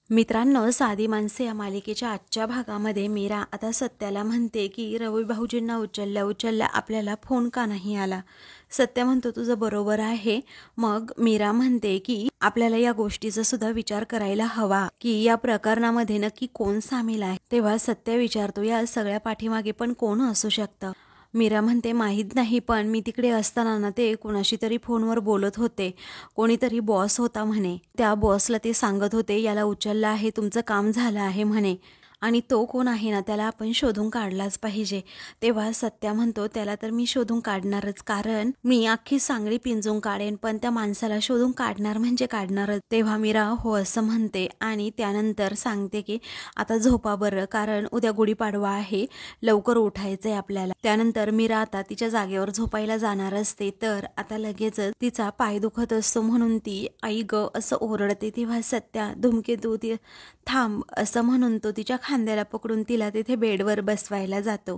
मित्रांनो, साधी माणसे या मालिकेच्या आजच्या भागामध्ये मीरा आता सत्याला म्हणते की रवी भाऊजींना उचलल्या आपल्याला फोन का नाही आला. सत्या म्हणतो तुझं बरोबर आहे. मग मीरा म्हणते की आपल्याला या गोष्टीचा सुद्धा विचार करायला हवा की या प्रकरणामध्ये नक्की कोण सामील आहे. तेव्हा सत्या विचारतो या सगळ्या पाठीमागे पण कोण असू शकतं. मीरा म्हणते माहीत नाही, पण मी तिकडे असताना ना ते कोणाशी तरी फोनवर बोलत होते. कोणीतरी बॉस होता म्हणे. त्या बॉसला ते सांगत होते याला उचललं आहे, तुमचं काम झालं आहे म्हणे. आणि तो कोण आहे ना त्याला आपण शोधून काढलाच पाहिजे. तेव्हा सत्या म्हणतो त्याला तर मी शोधून काढणारच, कारण मी अख्खी सांगली पिंजून काढेन, पण त्या माणसाला शोधून काढणार म्हणजे काढणारच. तेव्हा मीरा हो असं म्हणते आणि त्यानंतर सांगते की आता झोपा बरं, कारण उद्या गुढीपाडवा आहे, लवकर उठायचंय आपल्याला. त्यानंतर मीरा आता तिच्या जागेवर झोपायला जाणार असते, तर आता लगेचच तिचा पाय दुखत असतो म्हणून ती आई ग असं ओरडते. तेव्हा सत्या धूमकेतू ती थांब असं म्हणून तो तिच्या खांद्याला पकडून तिला तिथे बेडवर बसवायला जातो.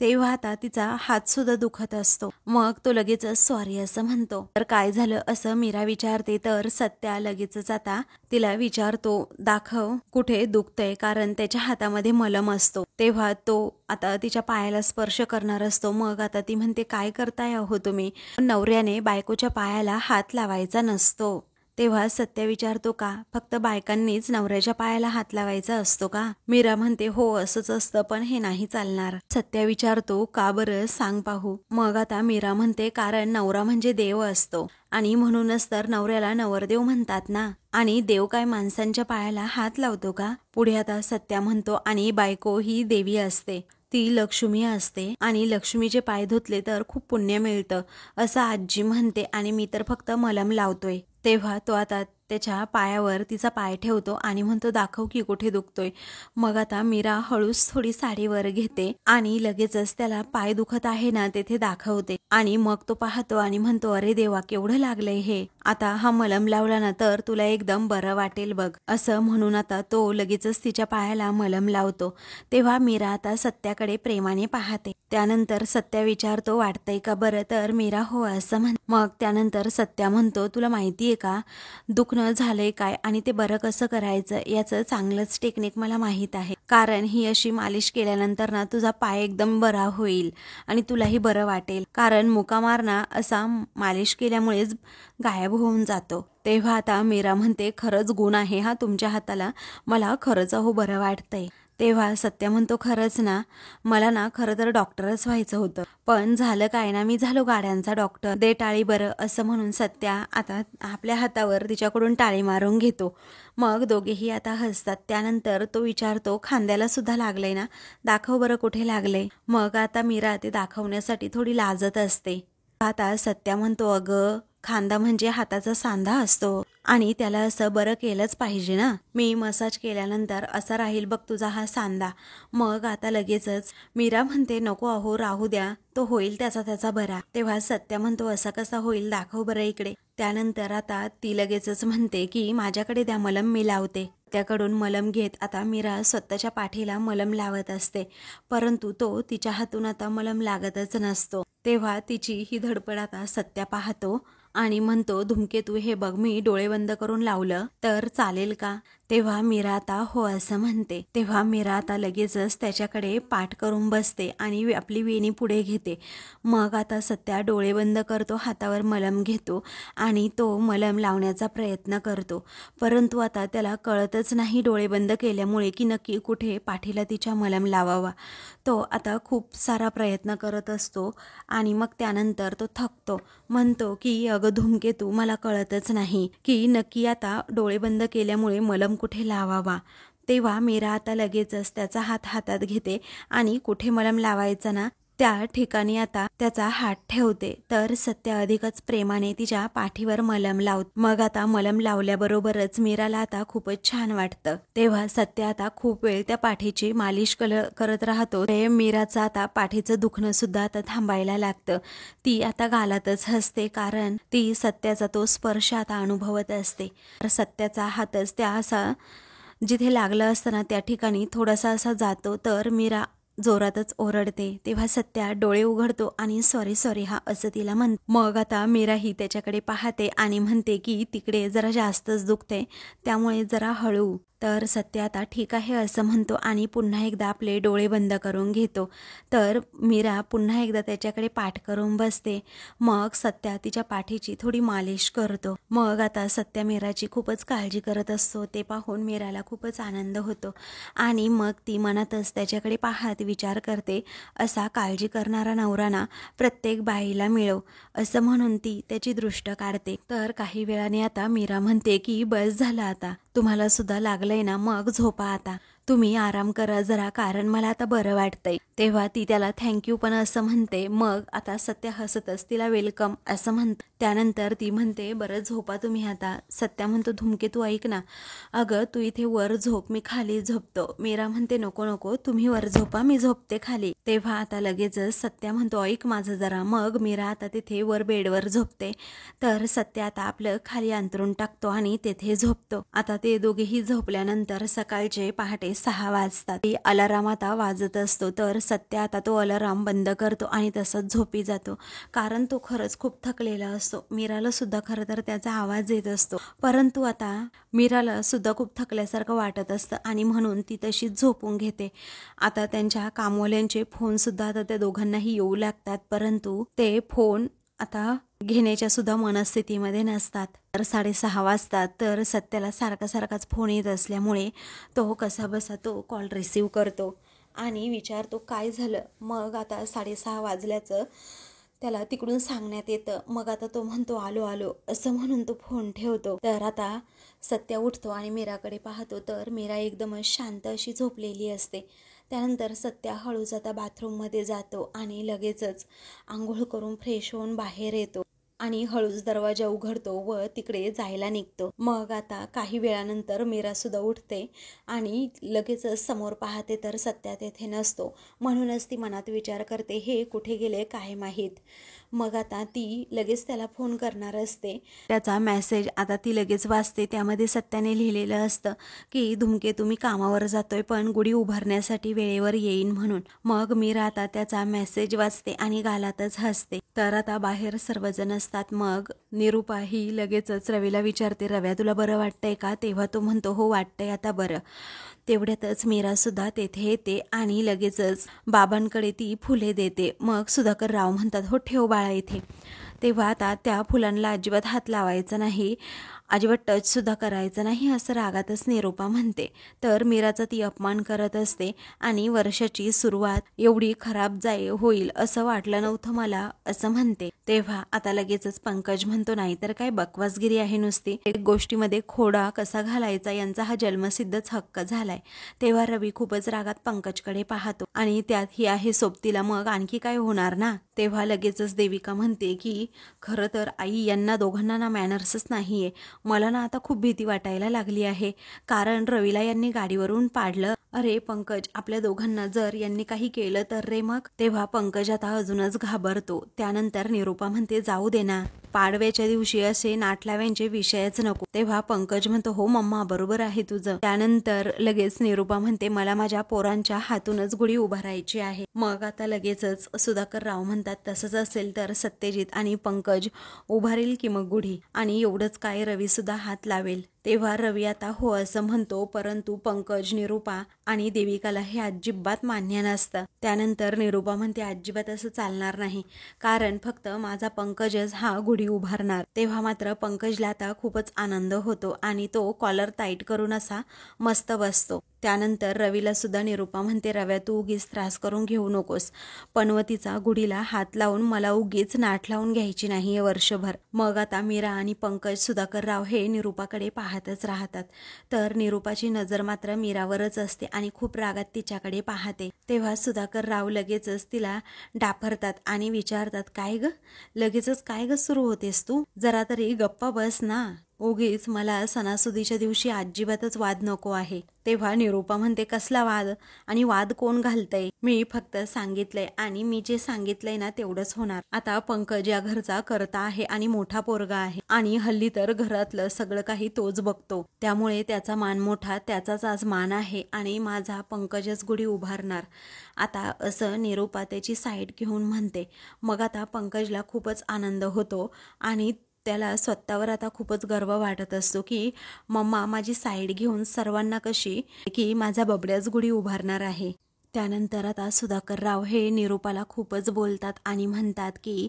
तेव्हा आता तिचा हात सुद्धा दुखत असतो. मग तो लगेचच सॉरी असं म्हणतो. तर काय झालं असं मीरा विचारते, तर सत्या लगेचच आता तिला विचारतो दाखव कुठे दुखतंय, कारण त्याच्या हातामध्ये मलम असतो. तेव्हा तो आता तिच्या पायाला स्पर्श करणार असतो. मग आता ती म्हणते काय करताय अहो तुम्ही, नवऱ्याने बायकोच्या पायाला हात लावायचा नसतो. तेव्हा सत्य विचारतो का फक्त बायकांनीच नवऱ्याच्या पायाला हात लावायचा असतो का. मीरा म्हणते हो असंच असतं, पण हे नाही चालणार. सत्य विचारतो का बरं सांग पाहू. मग आता मीरा म्हणते कारण नवरा म्हणजे देव असतो आणि म्हणूनच तर नवऱ्याला नवरदेव म्हणतात ना, आणि देव काय माणसांच्या पायाला हात लावतो का. पुढे आता सत्या म्हणतो आणि बायको ही देवी असते, ती लक्ष्मी असते आणि लक्ष्मीचे पाय धुतले तर खूप पुण्य मिळतं असं आजी म्हणते, आणि मी तर फक्त मलम लावतोय. तेव्हा तो आता त्याच्या पायावर तिचा पाय ठेवतो आणि म्हणतो दाखव की कुठे दुखतोय. मग आता मीरा हळूच थोडी साडीवर घेते आणि लगेचच त्याला पाय दुखत आहे ना तेथे दाखवते, आणि मग तो पाहतो आणि म्हणतो अरे देवा केवढं लागलंय हे, आता हा मलम लावला ना तर तुला एकदम बरं वाटेल बघ असं म्हणून आता तो लगेचच तिच्या पायाला मलम लावतो. तेव्हा मीरा आता सत्याकडे प्रेमाने पाहते. त्यानंतर सत्या विचारतो वाटतंय का बरं, तर मीरा हो असं म्हण. मग त्यानंतर सत्या म्हणतो तुला माहितीये का दुखणं झालंय काय आणि ते बरं कसं करायचं याचं चांगलंच टेक्निक मला माहीत आहे, कारण ही अशी मालिश केल्यानंतर ना तुझा पाय एकदम बरा होईल आणि तुलाही बरं वाटेल, कारण मुकामार ना असा मालिश केल्यामुळेच गायब होऊन जातो. तेव्हा आता मीरा म्हणते खरंच गुण आहे हा तुमच्या हाताला, मला खरंच अहो बरं वाटतंय. तेव्हा सत्य म्हणतो खरंच ना, मला ना खरं तर डॉक्टरच व्हायचं होतं, पण झालं काय ना मी झालो गाड्यांचा डॉक्टर, दे टाळी बरं असं म्हणून सत्या आता आपल्या हातावर तिच्याकडून टाळी मारून घेतो. मग दोघेही आता हसतात. त्यानंतर तो विचारतो खांद्याला सुद्धा लागलंय ना, दाखव बरं कुठे लागलंय. मग आता मीरा ते दाखवण्यासाठी थोडी लाजत असते. आता सत्या म्हणतो अगं खांदा म्हणजे हाताचा सांधा असतो आणि त्याला असं बरं केलंच पाहिजे ना, मी मसाज केल्यानंतर असा राहील बघ तुझा हा सांधा. मग आता लगेचच मीरा म्हणते नको अहो राहू द्या, तो होईल त्याचा बरा. तेव्हा सत्या म्हणतो असा कसा होईल, दाखव बरं इकडे. त्यानंतर आता ती लगेचच म्हणते की माझ्याकडे द्या मलम, मी लावते. त्याकडून मलम घेत आता मीरा स्वतःच्या पाठीला मलम लावत असते, परंतु तो तिच्या हातून आता मलम लागतच नसतो. तेव्हा तिची ही धडपड आता सत्या पाहतो आणि म्हणतो धूमकेतू हे बघ मी डोळे बंद करून लावलं तर चालेल का. तेव्हा मीरा आता हो असं म्हणते. तेव्हा मीरा आता लगेचच त्याच्याकडे पाठ करून बसते आणि आपली वेणी पुढे घेते. मग आता सत्या डोळे बंद करतो, हातावर मलम घेतो आणि तो मलम लावण्याचा प्रयत्न करतो, परंतु आता त्याला कळतच नाही डोळे बंद केल्यामुळे की नक्की कुठे पाठीला तिच्या मलम लावावा. तो आता खूप सारा प्रयत्न करत असतो आणि मग त्यानंतर तो थकतो, म्हणतो की अगं धूमकेतू मला कळतच नाही की नक्की आता डोळे बंद केल्यामुळे मलम कुठे लावावा. तेव्हा मीरा आता लगेचच त्याचा हात हातात घेते आणि कुठे मलम लावायचा ना त्या ठिकाणी आता त्याचा हात ठेवते, तर सत्या अधिकच प्रेमाने तिच्या पाठीवर मलम लावत. मग आता मलम लावल्याबरोबरच मीराला आता खूपच छान वाटतं. तेव्हा सत्या आता खूप वेळ त्या पाठीची मालिश करत राहतो. मीराचं आता पाठीचं दुखणं सुद्धा आता थांबायला लागतं. ती आता गालातच हसते, कारण ती सत्याचा तो स्पर्श आता अनुभवत असते. तर सत्याचा हातच त्या असा जिथे लागलं असतं ना त्या ठिकाणी थोडासा असा जातो, तर मीरा जोरातच ओरडते. तेव्हा सत्या डोळे उघडतो आणि सॉरी हा असं तिला म्हण. मग आता मीरा ही त्याच्याकडे पाहते आणि म्हणते की तिकडे जरा जास्तच दुखते, त्यामुळे जरा हळू. तर सत्य आता ठीक आहे असं म्हणतो आणि पुन्हा एकदा आपले डोळे बंद करून घेतो. तर मीरा पुन्हा एकदा त्याच्याकडे पाठ करून बसते. मग सत्या तिच्या पाठीची थोडी मालिश करतो. मग आता सत्या मीराची खूपच काळजी करत असतो. ते पाहून मीराला खूपच आनंद होतो आणि मग ती मनातच त्याच्याकडे पाहत विचार करते, असा काळजी करणारा नवरा ना प्रत्येक बाईला मिळो, असं म्हणून ती त्याची दृष्ट काढते. तर काही वेळाने आता मीरा म्हणते की बस झालं आता, तुम्हाला सुद्धा लागलंय ना, मग झोपा आता, तुम्ही आराम करा जरा, कारण मला आता बरं वाटतंय. तेव्हा ती त्याला थँक्यू पण असं म्हणते. मग आता सत्य हसतच तिला वेलकम असं म्हणतो. त्यानंतर ती म्हणते बरं झोपा तुम्ही आता. सत्या म्हणतो धुमके तू ऐक ना, अगं तू इथे वर झोप, मी खाली झोपतो. मीरा म्हणते नको नको, तुम्ही वर झोपा, मी झोपते खाली. तेव्हा आता लगेचच सत्या म्हणतो ऐक माझं जरा. मग मीरा आता तिथे वर बेडवर झोपते. तर सत्या आता आपलं खाली अंथरूण टाकतो आणि तेथे झोपतो. आता ते दोघेही झोपल्यानंतर सकाळचे पहाटे 6 वाजतात. ते अलाराम आता वाजत असतो. तर सत्य आता तो अलाराम बंद करतो आणि तसंच झोपी जातो, कारण तो खरंच खूप थकलेला असतो. मीराला सुद्धा खरं तर त्याचा आवाज येत असतो, परंतु आता मीराला सुद्धा खूप थकल्यासारखं वाटत असतं आणि म्हणून ती तशीच झोपून घेते. आता त्यांच्या कामवाल्यांचे फोन सुद्धा आता त्या दोघांनाही येऊ लागतात, परंतु ते फोन आता घेण्याच्या सुद्धा मनस्थितीमध्ये नसतात. तर 6:30 वाजतात. तर सत्याला सारखा सारखाच फोन येत असल्यामुळे तो कसा बसा तो कॉल रिसीव करतो आणि विचारतो काय झालं. मग आता 6:30 वाजल्याचं त्याला तिकडून सांगण्यात येतं. मग आता तो म्हणतो आलो आलो असं म्हणून तो फोन ठेवतो. तर आता सत्या उठतो आणि मीराकडे पाहतो. तर मीरा एकदमच शांत अशी झोपलेली असते. त्यानंतर सत्या हळूच आता बाथरूममध्ये जातो आणि लगेचच आंघोळ करून फ्रेश होऊन बाहेर येतो आणि हळूच दरवाजा उघडतो व तिकडे जायला निघतो. मग आता काही वेळानंतर मीरा सुद्धा उठते आणि लगेचच समोर पाहते तर सत्या तेथे नसतो. म्हणूनच ती मनात विचार करते हे कुठे गेले काय माहीत. मग आता ती लगेच त्याला फोन करणार असते. त्याचा मेसेज आता ती लगेच वाचते. त्यामध्ये सत्याने लिहिलेलं असतं की धुमके तुम्ही कामावर जातोय पण गुढी उभारण्यासाठी वेळेवर येईन म्हणून. मग मीरा आता त्याचा मेसेज वाचते आणि गालातच हसते. तर आता बाहेर सर्वजण असतात. मग निरूपा ही लगेचच रवीला विचारते रव्या तुला बरं वाटतंय का. तेव्हा तो म्हणतो हो वाटतंय आता बरं. तेवढ्यातच मीरा सुद्धा तेथे येते आणि लगेचच बाबांकडे ती फुले देते. मग सुधाकर राव म्हणतात हो ठेव बाळा इथे. तेव्हा आता त्या फुलांना अजिबात हात लावायचा नाही, अजिबात टच सुद्धा करायचं नाही असं रागातच निरूपा म्हणते. तर मीराचा ती अपमान करत असते आणि वर्षाची सुरुवात एवढी खराब होईल असं वाटलं नव्हतं मला असं म्हणते. तेव्हा आता लगेचच पंकज म्हणतो नाही तर काय बकवासगिरी आहे नुसती, एक गोष्टीमध्ये खोडा कसा घालायचा यांचा हा जन्मसिद्धच हक्क झालाय. तेव्हा रवी खूपच रागात पंकजकडे पाहतो आणि त्यात ही आहे सोबतीला मग आणखी काय होणार ना. तेव्हा लगेचच देविका म्हणते की खरं तर आई यांना दोघांना ना मॅनर्सच नाहीये. मला ना आता खूप भीती वाटायला लागली आहे, कारण रवीला यांनी गाडीवरून पाडलं. अरे पंकज आपल्या दोघांना जर यांनी काही केलं तर रे मग. तेव्हा पंकज आता अजूनच घाबरतो. त्यानंतर निरूपा म्हणते जाऊ दे ना, पाडव्याच्या दिवशी असे नाटलाव्यांचे विषयच नको. तेव्हा पंकज म्हणतो हो मम्मा बरोबर आहे तुझं. त्यानंतर लगेच निरूपा म्हणते मला माझ्या पोरांच्या हातूनच गुढी उभारायची आहे. मग आता लगेचच सुधाकर राव म्हणतात तसंच असेल तर सत्यजित आणि पंकज उभारेल की मग गुढी, आणि एवढंच काय रवी सुद्धा हात लावेल. तेव्हा रवी आता हो असं म्हणतो, परंतु पंकज निरूपा आणि देविकाला हे अजिबात मान्य नसतं. त्यानंतर निरूपा म्हणते अजिबात असं चालणार नाही, कारण फक्त माझा पंकजच हा गुढी उभारणार. तेव्हा मात्र पंकजला आता खूपच आनंद होतो आणि तो कॉलर टाईट करून असा मस्त बसतो. त्यानंतर रवीला सुद्धा निरूपा म्हणते रव्या तू उगीच त्रास करून घेऊ नकोस, पनवतीचा गुढीला हात लावून मला उगीच नाट लावून घ्यायची नाहीये वर्षभर. मग आता मीरा आणि पंकज सुधाकर राव हे निरूपाकडे पाहतच राहतात. तर निरूपाची नजर मात्र मीरावरच असते आणि खूप रागात तिच्याकडे पाहते. तेव्हा सुधाकर राव लगेचच तिला डाफरतात आणि विचारतात काय ग लगेचच काय ग सुरू होतेस तू, जरा तरी गप्पा बस ना, उगीच मला सणासुदीच्या दिवशी अजिबातच वाद नको आहे. तेव्हा निरूपा म्हणते कसला वाद आणि वाद कोण घालतय, मी फक्त सांगितलंय आणि मी जे सांगितलंय ना तेवढंच होणार. आता पंकज या घरचा करता आहे आणि मोठा पोरगा आहे आणि हल्ली तर घरातलं सगळं काही तोच बघतो, त्यामुळे त्याचा मान मोठा, त्याचाच आज मान आहे आणि माझा पंकजच गुढी उभारणार. आता असं निरूपा त्याची साईड घेऊन म्हणते. मग आता पंकजला खूपच आनंद होतो आणि त्याला स्वतःवर आता खूपच गर्व वाटत असतो की मम्मा माझी साईड घेऊन सर्वांना कशी की माझा बबड्याच गुढी उभारणार आहे. त्यानंतर आता सुधाकरराव हे निरूपाला खूपच बोलतात आणि म्हणतात की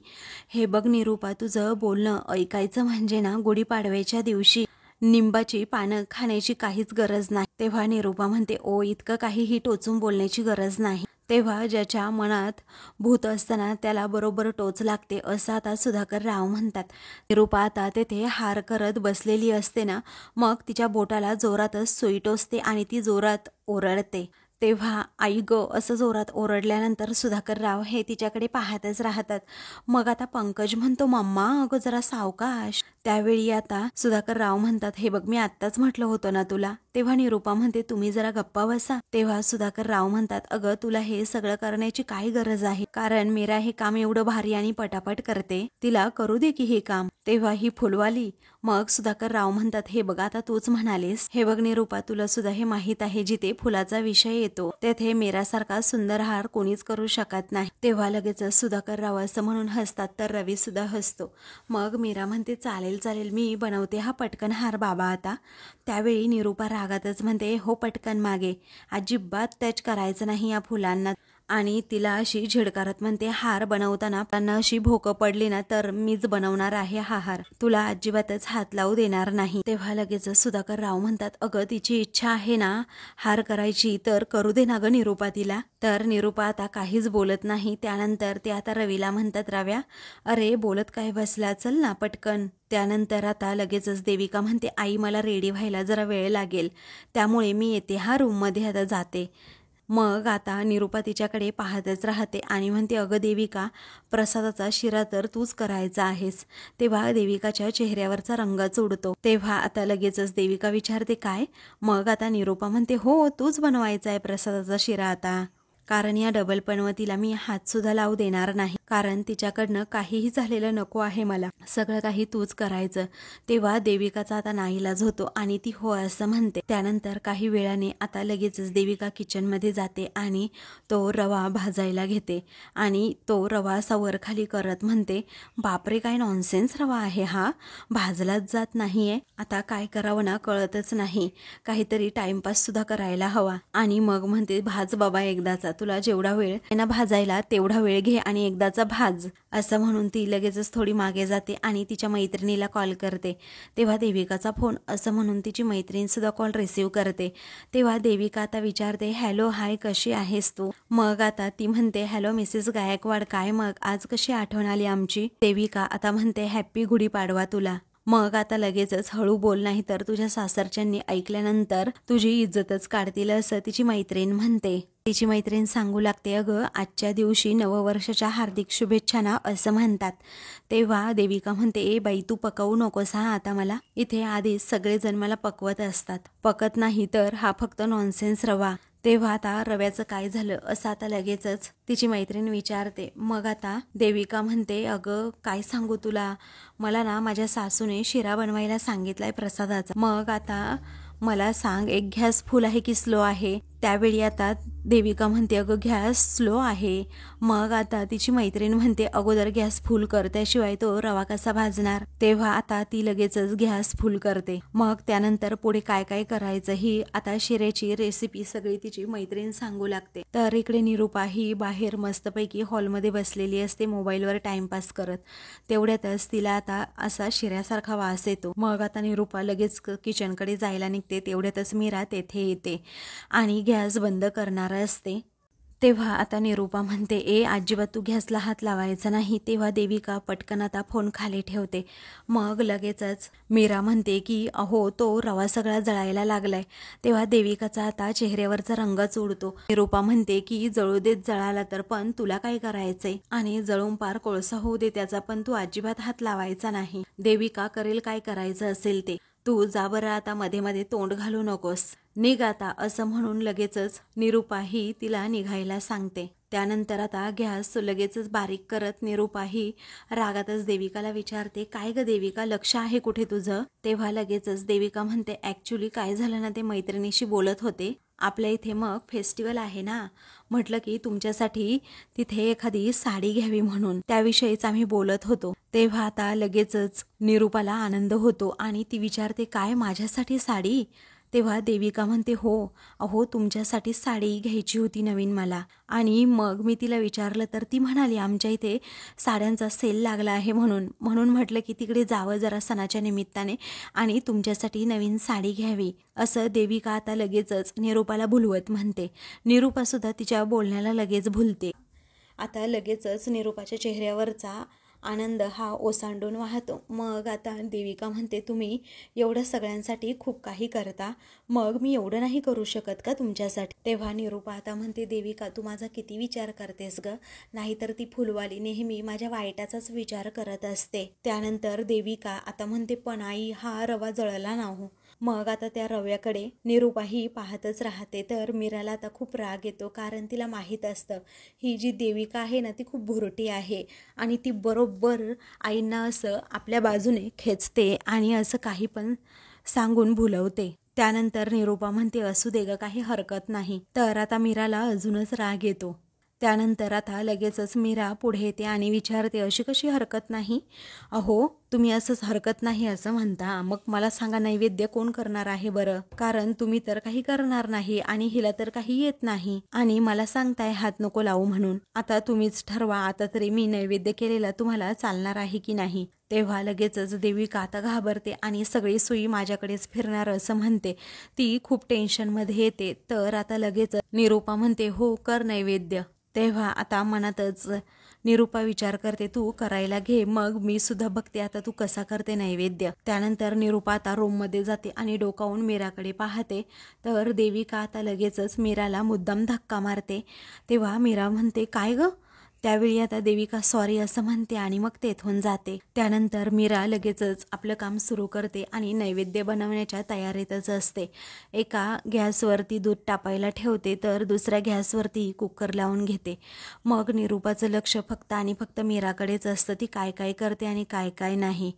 हे बघ निरूपा, तुझं बोलणं ऐकायचं म्हणजे ना गुढीपाडव्याच्या दिवशी निंबाची पानं खाण्याची काहीच गरज नाही. तेव्हा निरूपा म्हणते ओ इतकं काहीही टोचून बोलण्याची गरज नाही. तेव्हा ज्याच्या मनात भूत असताना त्याला बरोबर टोच लागते असं आता सुधाकरराव म्हणतात. निरूपा आता तेथे हार करत बसलेली असते ना, मग तिच्या बोटाला जोरातच सुई टोचते आणि ती जोरात ओरडते. तेव्हा आई ग असं जोरात ओरडल्यानंतर सुधाकरराव हे तिच्याकडे पाहतच राहतात. मग आता पंकज म्हणतो मम्मा अगं जरा सावकाश. त्यावेळी आता सुधाकरराव म्हणतात हे बघ मी आत्ताच म्हटलं होतं ना तुला. तेव्हा निरूपा म्हणते तुम्ही जरा गप्पा बसा. तेव्हा सुधाकरराव म्हणतात अगं तुला हे सगळं करण्याची काय गरज आहे, कारण मीरा हे काम एवढं भारी आणि पटापट करते, तिला करू दे की हे काम. तेव्हा ही फुलवाली. मग सुधाकरराव म्हणतात हे बघ आता तूच म्हणालीस, हे बघ निरूपा तुला सुद्धा हे माहीत आहे जिथे फुलाचा विषय येतो तेथे मीरासारखा सुंदर हार कोणीच करू शकत नाही. तेव्हा लगेच सुधाकरराव असं म्हणून हसतात तर रवी सुद्धा हसतो. मग मीरा म्हणते चालेल चालेल मी बनवते हा पटकन हार बाबा आता. त्यावेळी निरूपा रागातच म्हणते हो पटकन मागे, अजिबात टच करायचं नाही या फुलांना. आणि तिला अशी झिडकारत म्हणते हार बनवताना त्यांना अशी भोकं पडली ना तर मीच बनवणार आहे हा हार, तुला अजिबातच हात लावू देणार नाही. तेव्हा लगेच सुधाकरराव म्हणतात अगं तिची इच्छा आहे ना हार करायची तर करू दे ना ग निरूपा तिला. तर निरूपा आता काहीच बोलत नाही. त्यानंतर ते आता रवीला म्हणतात रव्या अरे बोलत काय बसला, चल ना पटकन. त्यानंतर आता लगेचच देविका म्हणते आई मला रेडी व्हायला जरा वेळ लागेल, त्यामुळे मी येते हा रूममध्ये आता जाते. मग आता निरूपा तिच्याकडे पाहतच राहते आणि म्हणते अगं देविका प्रसादाचा शिरा तर तूच करायचा आहेस. तेव्हा देविकाच्या चेहऱ्यावरचा रंगच उडतो. तेव्हा आता लगेचच देविका विचारते काय. मग आता निरूपा म्हणते हो तूच बनवायचा आहे प्रसादाचा शिरा आता, कारण या डबल पनवतीला मी हात सुद्धा लावू देणार नाही, कारण तिच्याकडनं काहीही झालेलं नको आहे मला, सगळं काही तूच करायचं. तेव्हा देविकाचा आता नाईलाज होतो आणि ती हो असं म्हणते. त्यानंतर काही वेळाने आता लगेचच देविका किचनमध्ये जाते आणि तो रवा भाजायला घेते आणि तो रवा असा वरखाली करत म्हणते बापरे काय नॉनसेन्स रवा आहे हा, भाजलाच जात नाहीये, आता काय करावं ना कळतच नाही, काहीतरी टाइमपास सुद्धा करायला हवा. आणि मग म्हणते भाज बाबा एकदाचा, तुला जेवढा वेळ ना भाजायला तेवढा वेळ घे आणि एकदाचा भाज. असं म्हणून ती लगेचच थोडी मागे जाते आणि तिच्या मैत्रिणीला कॉल करते. तेव्हा देविकाचा फोन असं म्हणून तिची मैत्रीण सुद्धा कॉल रिसीव्ह करते. तेव्हा देविका आता विचारते हॅलो हाय कशी आहेस तू. मग आता ती म्हणते हॅलो मिसेस गायकवाड, काय मग आज कशी आठवण आली आमची. देविका आता म्हणते हॅप्पी गुढीपाडवा तुला. मग आता लगेचच हळू बोल नाही तर तुझ्या सासरच्यांनी ऐकल्यानंतर तुझी इज्जतच काढतील असं तिची मैत्रीण म्हणते. तिची मैत्रीण सांगू लागते अगं आजच्या दिवशी नववर्षाच्या हार्दिक शुभेच्छा ना असं म्हणतात. तेव्हा देविका म्हणते ए बाई तू पकवू नकोस हा आता मला, इथे आधीच सगळेजण मला पकवत असतात, पकत नाही तर हा फक्त नॉनसेन्स रवा. तेव्हा आता रव्याचं काय झालं असं आता लगेचच तिची मैत्रीण विचारते. मग आता देविका म्हणते अगं काय सांगू तुला, मला ना माझ्या सासूने शिरा बनवायला सांगितलाय प्रसादाचा, मग आता मला सांग एक गॅस फुल आहे की स्लो आहे. त्यावेळी आता देविका म्हणते अगं गॅस स्लो आहे. मग आता तिची मैत्रीण म्हणते अगोदर गॅस फुल कर, त्याशिवाय तो रवा कसा भाजणार. तेव्हा आता ती लगेचच गॅस फुल करते. मग त्यानंतर पुढे काय काय करायचं ही आता शिऱ्याची रेसिपी सगळी तिची मैत्रीण सांगू लागते. तर इकडे निरूपा ही बाहेर मस्तपैकी हॉलमध्ये बसलेली असते मोबाईलवर टाइमपास करत. तेवढ्यातच तिला आता असा शिऱ्यासारखा वास येतो. मग आता निरूपा लगेच किचनकडे जायला निघते. तेवढ्यातच मीरा तेथे येते आणि गॅस बंद करणार असते. तेव्हा आता निरूपा म्हणते ए अजिबात तू गॅसला हात लावायचा नाही. तेव्हा देविका पटकन आता फोन खाली ठेवते. मग लगेचच मीरा म्हणते की अहो तो रवा सगळा जळायला लागलाय. तेव्हा देविकाचा आता चेहऱ्यावरचा रंगच उडतो. निरूपा म्हणते की जळू देत जळाला तर, पण तुला काय करायचंय आणि जळून पार कोळसा होऊ दे त्याचा, पण तू अजिबात हात लावायचा नाही. देविका करेल काय करायचं असेल ते, तू जा बरं आता मध्ये मध्ये तोंड घालू नकोस, निघ आता असं म्हणून लगेचच निरूपा ही तिला निघायला सांगते. त्यानंतर आता गॅस लगेचच बारीक करत निरूपा ही रागातच देविकाला विचारते काय ग देविका लक्ष आहे कुठे तुझं. तेव्हा लगेचच देविका म्हणते ऍक्च्युली काय झालं ना ते मैत्रिणीशी बोलत होते आपल्या इथे मग फेस्टिवल आहे ना, म्हटलं की तुमच्यासाठी तिथे एखादी साडी घ्यावी म्हणून त्याविषयीच आम्ही बोलत होतो. तेव्हा आता लगेचच निरूपाला आनंद होतो आणि ती विचारते, काय माझ्यासाठी साडी? तेव्हा देविका म्हणते, हो अहो तुमच्यासाठी साडी घ्यायची होती नवीन मला. आणि मग मी तिला विचारलं तर ती म्हणाली, आमच्या इथे साड्यांचा सेल लागला आहे म्हणून म्हणून म्हटलं की तिकडे जावं जरा सणाच्या निमित्ताने आणि तुमच्यासाठी नवीन साडी घ्यावी, असं देविका आता लगेचच निरूपाला भुलवत म्हणते. निरूपासुद्धा तिच्या बोलण्याला लगेच भुलते. आता लगेचच निरूपाच्या चेहऱ्यावरचा आनंद हा ओसांडून वाहतो. मग आता देविका म्हणते, तुम्ही एवढं सगळ्यांसाठी खूप काही करता, मग मी एवढं नाही करू शकत का तुमच्यासाठी? तेव्हा निरूपा आता म्हणते, देविका तू माझा किती विचार करतेस ग, नाहीतर ती फुलवाली नेहमी माझ्या वाईटाचाच विचार करत असते. त्यानंतर देविका आता म्हणते, पण आई हा रवा जळला ना हो. मग आता त्या रव्याकडे निरूपाही पाहतच राहते. तर मीराला आता खूप राग येतो, कारण तिला माहीत असतं ही जी देविका आहे ना ती खूप भुरटी आहे आणि ती बरोबर आईंना असं आपल्या बाजूने खेचते आणि असं काही पण सांगून भुलवते. त्यानंतर निरूपा म्हणते, असू दे ग, काही हरकत नाही. तर आता मीराला अजूनच राग येतो. त्यानंतर आता लगेचच मीरा पुढे येते आणि विचारते, अशी कशी हरकत नाही? अहो तुम्ही असंच हरकत नाही असं म्हणता, मग मला सांगा नैवेद्य कोण करणार आहे बरं? कारण तुम्ही तर काही करणार नाही आणि हिला तर काही येत नाही आणि मला सांगताय हात नको लावू म्हणून. आता तुम्हीच ठरवा, आता तरी मी नैवेद्य केलेला तुम्हाला चालणार आहे की नाही? तेव्हा लगेचच देविका आता घाबरते आणि सगळी सुई माझ्याकडेच फिरणार असं म्हणते. ती खूप टेन्शनमध्ये येते. तर आता लगेच निरूपा म्हणते, हो कर नैवेद्य. तेव्हा आता मनातच निरूपा विचार करते, तू करायला घे, मग मी सुद्धा बघते आता तू कसा करते नैवेद्य. त्यानंतर निरूपा आता रूममध्ये जाते आणि डोकावून मीराकडे पाहते. तर देविका आता लगेचच मीराला मुद्दाम धक्का मारते. तेव्हा मीरा म्हणते, काय ग? त्यावेळी आता देविका सॉरी असं म्हणते आणि मग तेथून जाते. त्यानंतर मीरा लगेचच आपलं काम सुरू करते आणि नैवेद्य बनवण्याच्या तयारीतच असते. एका गॅसवरती दूध तापायला ठेवते तर दुसऱ्या गॅसवरती कुकर लावून घेते. मग निरूपाचं लक्ष फक्त आणि फक्त मीराकडेच असतं, ती काय काय करते आणि काय काय नाही.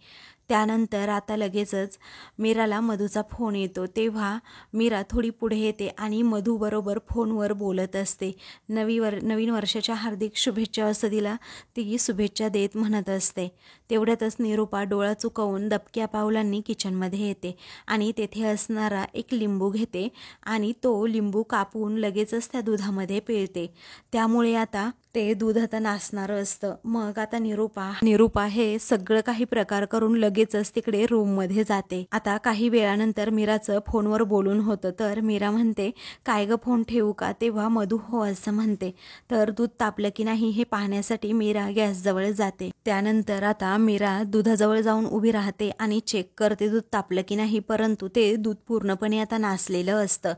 त्यानंतर आता लगेचच मीराला मधूचा फोन येतो. तेव्हा मीरा थोडी पुढे येते आणि मधूबरोबर फोनवर बोलत असते. नवीन वर्षाच्या हार्दिक शुभेच्छा असं तिला ती शुभेच्छा देत म्हणत असते. तेवढ्यातच निरूपा डोळा चुकवून दबक्या पावलांनी किचनमध्ये येते आणि तेथे असणारा एक लिंबू घेते आणि तो लिंबू कापून लगेचच त्या दुधामध्ये पिळते. त्यामुळे आता ते दूध आता नासणार असतं. मग आता निरूपा हे सगळं काही प्रकार करून लगेचच तिकडे रूममध्ये जाते. आता काही वेळानंतर मीराचं फोनवर बोलून होतं. तर मीरा म्हणते, काय ग फोन ठेवू का? तेव्हा मधू हो असं म्हणते. तर दूध तापलं की नाही हे पाहण्यासाठी मीरा गॅसजवळ जाते. त्यानंतर आता मीरा दुधाजवळ जाऊन उभी राहते आणि चेक करते दूध तापलं की नाही, परंतु ते दूध पूर्णपणे आता नासलेलं असतं.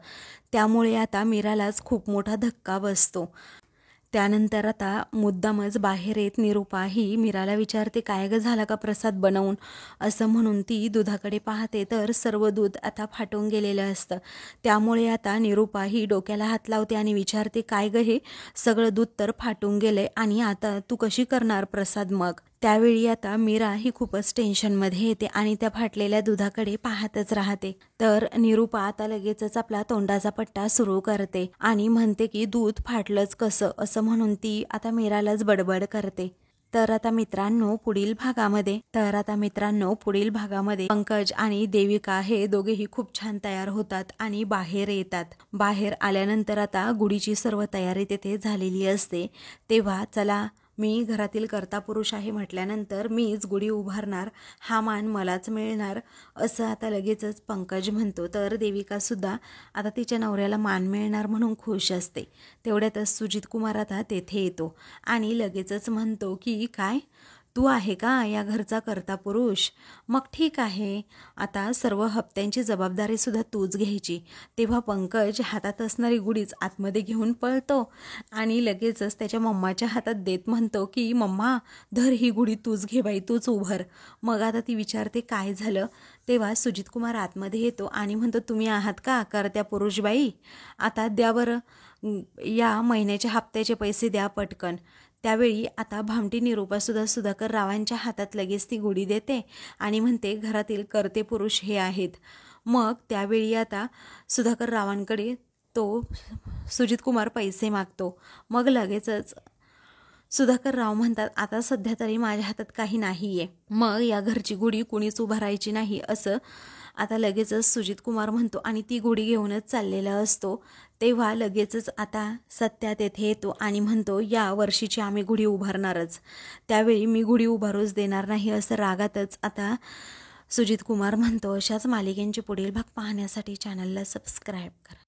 त्यामुळे आता मीरालाच खूप मोठा धक्का बसतो. त्यानंतर आता मुद्दामच बाहेर येत निरूपा ही मीराला विचारते, काय ग झाला का प्रसाद बनवून? असं म्हणून ती दुधाकडे पाहते तर सर्व दूध आता फाटून गेलेलं असतं. त्यामुळे आता निरूपा ही डोक्याला हात लावते आणि विचारते, काय ग हे सगळं दूध तर फाटून गेलंय आणि आता तू कशी करणार प्रसाद मग? त्यावेळी आता मीरा ही खूपच टेन्शनमध्ये येते आणि त्या फाटलेल्या दुधाकडे पाहतच राहते. तर निरूपा आता लगेचच आपला तोंडाचा पट्टा सुरू करते आणि म्हणते की दूध फाटलंच कसं, असं म्हणून ती आता मीरालाच बडबड करते. तर आता मित्रांनो पुढील भागामध्ये पंकज आणि देविका हे दोघेही खूप छान तयार होतात आणि बाहेर येतात. बाहेर आल्यानंतर आता गुढीची सर्व तयारी तेथे झालेली असते. तेव्हा चला, मी घरातील कर्ता पुरुष आहे म्हटल्यानंतर मीच गुढी उभारणार, हा मान मलाच मिळणार, असं आता लगेचच पंकज म्हणतो. तर देविका सुद्धा आता तिच्या नवऱ्याला मान मिळणार म्हणून खुश असते. तेवढ्यातच सुजित कुमार आता तेथे येतो आणि लगेचच म्हणतो की काय तू आहे का या घरचा कर्ता पुरुष? मग ठीक आहे, आता सर्व हप्त्यांची जबाबदारी सुद्धा तूच घ्यायची. तेव्हा पंकज हातात असणारी गुढीच आतमध्ये घेऊन पळतो आणि लगेचच त्याच्या मम्माच्या हातात देत म्हणतो की मम्मा धर ही गुढी, तूच घे बाई, तूच उभर. मग आता ती विचारते काय झालं? तेव्हा सुजित कुमार आतमध्ये येतो आणि म्हणतो, तुम्ही आहात का कर्त्या पुरुष बाई? आता द्या बरं, या महिन्याच्या हप्त्याचे पैसे द्या पटकन. त्यावेळी आता भामटी निरूपासुद्धा सुधाकर रावांच्या हातात लगेच ती गुढी देते आणि म्हणते, घरातील कर्ते पुरुष हे आहेत. मग त्यावेळी आता सुधाकर रावांकडे तो सुजित कुमार पैसे मागतो. मग लगेचच सुधाकर राव म्हणतात, आता सध्या तरी माझ्या हातात काही नाही आहे. मग या घरची गुढी कुणीच उभारायची नाही असं आता लगेचच सुजित कुमार म्हणतो आणि ती गुढी घेऊनच चाललेला असतो. तेव्हा लगेचच आता सत्या तेथे येतो आणि म्हणतो, या वर्षीची आम्ही गुढी उभारणारच, त्यावेळी मी गुढी उभारूच देणार नाही असं रागातच आता सुजित कुमार म्हणतो. अशाच मालिकेंचे पुढील भाग पाहण्यासाठी चॅनलला सबस्क्राईब करा.